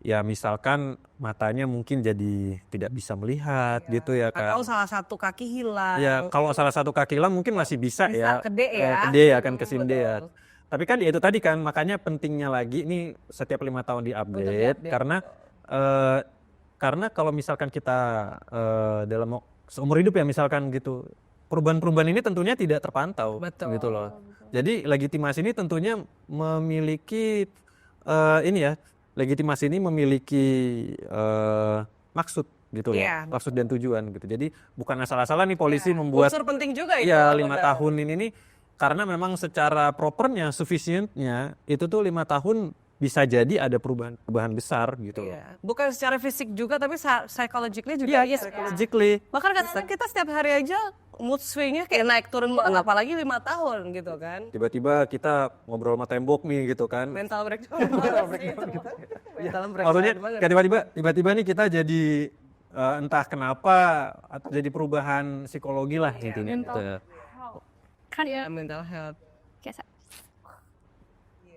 Ya misalkan matanya mungkin jadi tidak bisa melihat gitu ya Kak. Atau salah satu kaki hilang. Ya kalau salah satu kaki hilang mungkin masih bisa ya. Ke D ya. Ke D akan ke SIM D ya. Tapi kan itu tadi kan, makanya pentingnya lagi ini setiap 5 tahun diupdate karena kalau misalkan kita dalam seumur hidup ya misalkan gitu, perubahan-perubahan ini tentunya tidak terpantau. Gitu loh. Jadi legitimasi ini tentunya memiliki legitimasi ini memiliki maksud gitu loh, maksud dan tujuan gitu. Jadi bukan asal-asalan nih polisi membuat unsur penting juga itu. Ya 5 tahun ini nih, karena memang secara propernya, sufficientnya itu tuh 5 tahun bisa jadi ada perubahan besar gitu loh. Iya. Bukan secara fisik juga, tapi psychologically juga. Iya, psychologically. Bahkan kadang kita setiap hari aja mood swingnya kayak naik turun, apalagi 5 tahun gitu kan. Tiba-tiba kita ngobrol sama tembok nih gitu kan. Mental breakdown. Mental breakdown. Maksudnya kayak tiba-tiba nih kita jadi entah kenapa jadi perubahan psikologi lah intinya. Gitu. Kan ya Mental health. kayak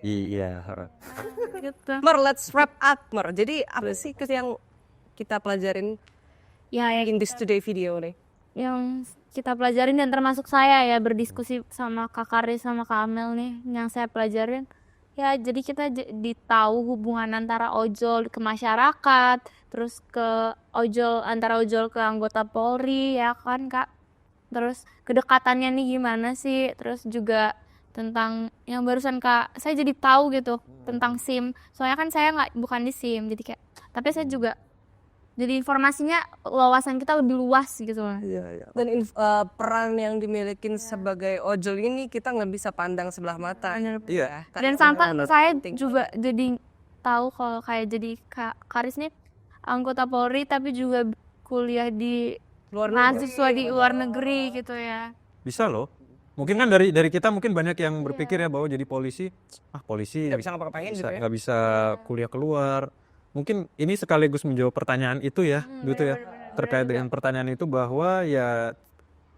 Iya. gitu. Mer, let's wrap up, Mer. Jadi apa sih yang kita pelajarin Ya, in this today video nih? yang kita pelajarin dan termasuk saya ya berdiskusi sama Kak Karis sama Kak Amel nih yang saya pelajarin ya, jadi kita jadi tahu hubungan antara ojol ke masyarakat, terus ke antara ojol ke anggota Polri ya kan Kak, terus kedekatannya nih gimana sih, terus juga tentang yang barusan Kak saya jadi tahu gitu tentang SIM, soalnya kan saya bukan di SIM, jadi kayak tapi saya juga jadi informasinya wawasan kita lebih luas gitu loh. Dan peran yang dimiliki sebagai ojol ini kita nggak bisa pandang sebelah mata. Iya. Dan sampai saya juga jadi tahu kalau kayak jadi Kak Karis nih anggota Polri tapi juga kuliah di mahasiswa di luar negeri gitu ya. Bisa loh. Mungkin kan dari kita mungkin banyak yang berpikir ya bahwa jadi polisi nggak bisa ngapa-ngapain gitu ya. nggak bisa kuliah keluar. Mungkin ini sekaligus menjawab pertanyaan itu ya, gitu ya. Terkait dengan pertanyaan itu bahwa ya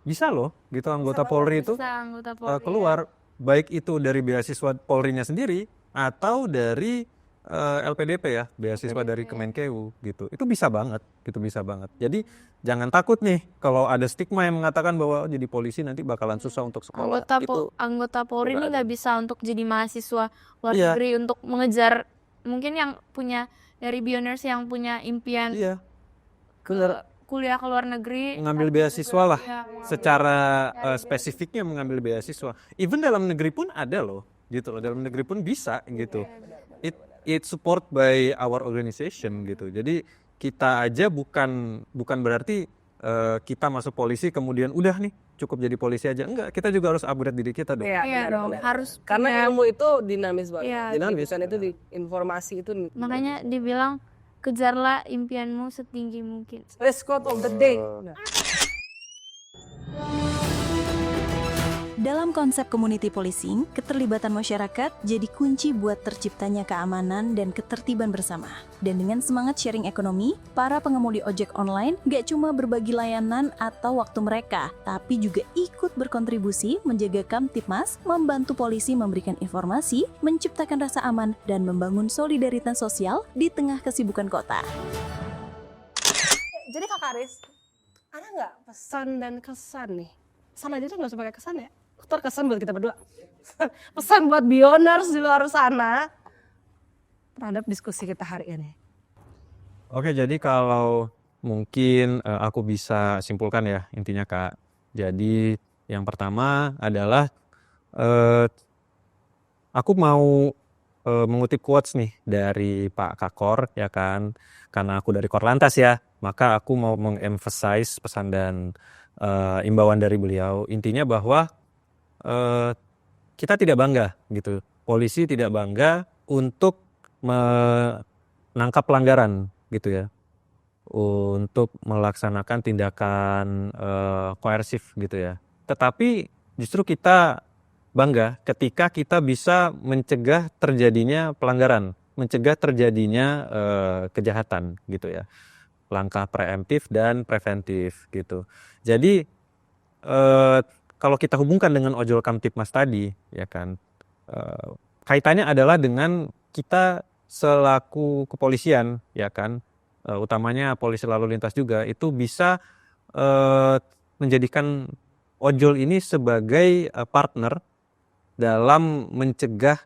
bisa loh gitu anggota Polri itu Bisa anggota Polri keluar baik itu dari beasiswa Polrinya sendiri atau dari LPDP ya, beasiswa dari Kemenkeu gitu. Itu bisa banget, gitu bisa banget. Jadi jangan takut nih kalau ada stigma yang mengatakan bahwa jadi polisi nanti bakalan susah untuk sekolah. anggota Polri ini nggak bisa untuk jadi mahasiswa luar Iya. negeri untuk mengejar mungkin yang punya dari Bioners yang punya impian Iya, kuliah ke luar negeri mengambil beasiswa lah. ya, Secara spesifiknya mengambil beasiswa. Even dalam negeri pun ada loh, gitu loh. Dalam negeri pun bisa gitu. It support by our organization gitu. Jadi kita aja bukan berarti kita masuk polisi kemudian udah nih cukup jadi polisi aja. Enggak, kita juga harus upgrade diri kita dong. iya dong harus Karena ilmu itu dinamis banget. Iya. Dinamis kan itu informasi itu. makanya dibilang kejarlah impianmu setinggi mungkin. Let's quote of the day. Dalam konsep community policing, keterlibatan masyarakat jadi kunci buat terciptanya keamanan dan ketertiban bersama. Dan dengan semangat sharing ekonomi, para pengemudi ojek online gak cuma berbagi layanan atau waktu mereka, tapi juga ikut berkontribusi menjaga Kamtipmas, membantu polisi memberikan informasi, menciptakan rasa aman, dan membangun solidaritas sosial di tengah kesibukan kota. Jadi Kak Karis, ada nggak pesan dan kesan nih? Pesan aja tuh nggak usah pakai kesan ya. Terkesan buat kita berdua. Pesan buat Bioners di luar sana terhadap diskusi kita hari ini. Oke, jadi kalau mungkin aku bisa simpulkan ya intinya Kak. Jadi yang pertama adalah aku mau mengutip quotes nih dari Pak Kakor ya kan. Karena aku dari Korlantas ya, maka aku mau mengemphasize pesan dan imbauan dari beliau. Intinya bahwa kita tidak bangga gitu. Polisi tidak bangga untuk menangkap pelanggaran gitu ya. Untuk melaksanakan tindakan koersif gitu ya. Tetapi justru kita bangga ketika kita bisa mencegah terjadinya pelanggaran, mencegah terjadinya kejahatan gitu ya. Langkah preemptif dan preventif gitu. Jadi kalau kita hubungkan dengan ojol Kamtipmas tadi, ya kan, kaitannya adalah dengan kita selaku kepolisian, ya kan, utamanya polisi lalu lintas juga itu bisa menjadikan ojol ini sebagai partner dalam mencegah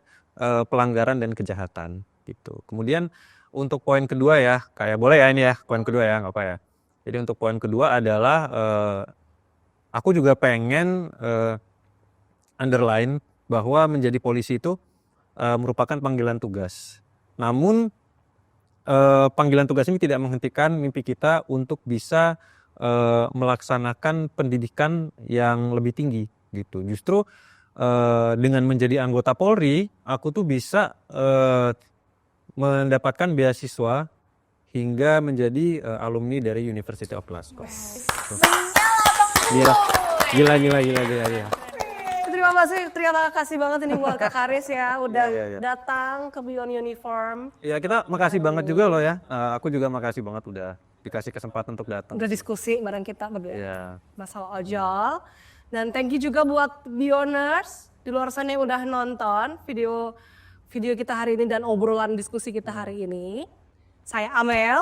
pelanggaran dan kejahatan, gitu. Kemudian untuk poin kedua ya, kayak boleh ya ini ya, poin kedua ya, nggak apa ya. Jadi untuk poin kedua adalah aku juga pengen underline bahwa menjadi polisi itu merupakan panggilan tugas. Namun panggilan tugas ini tidak menghentikan mimpi kita untuk bisa melaksanakan pendidikan yang lebih tinggi gitu. Justru dengan menjadi anggota Polri, aku tuh bisa mendapatkan beasiswa hingga menjadi alumni dari University of Glasgow. Gila. Terima kasih banget ini buat Kak Karis ya udah Iya. datang ke Beyond Uniform, Ya kita makasih banget juga loh ya. Aku juga makasih banget udah dikasih kesempatan untuk datang. udah diskusi bareng kita Ya. masalah ojol. Dan thank you juga buat Beyonders di luar sana yang udah nonton video kita hari ini dan obrolan diskusi kita hari ini. Saya Amel,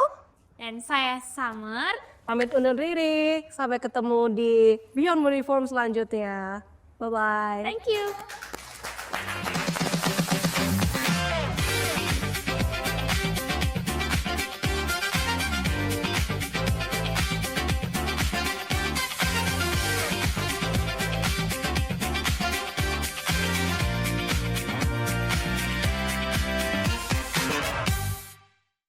Dan saya Summer. pamit undur diri. Sampai ketemu di Beyond Uniform selanjutnya. Bye-bye. Thank you.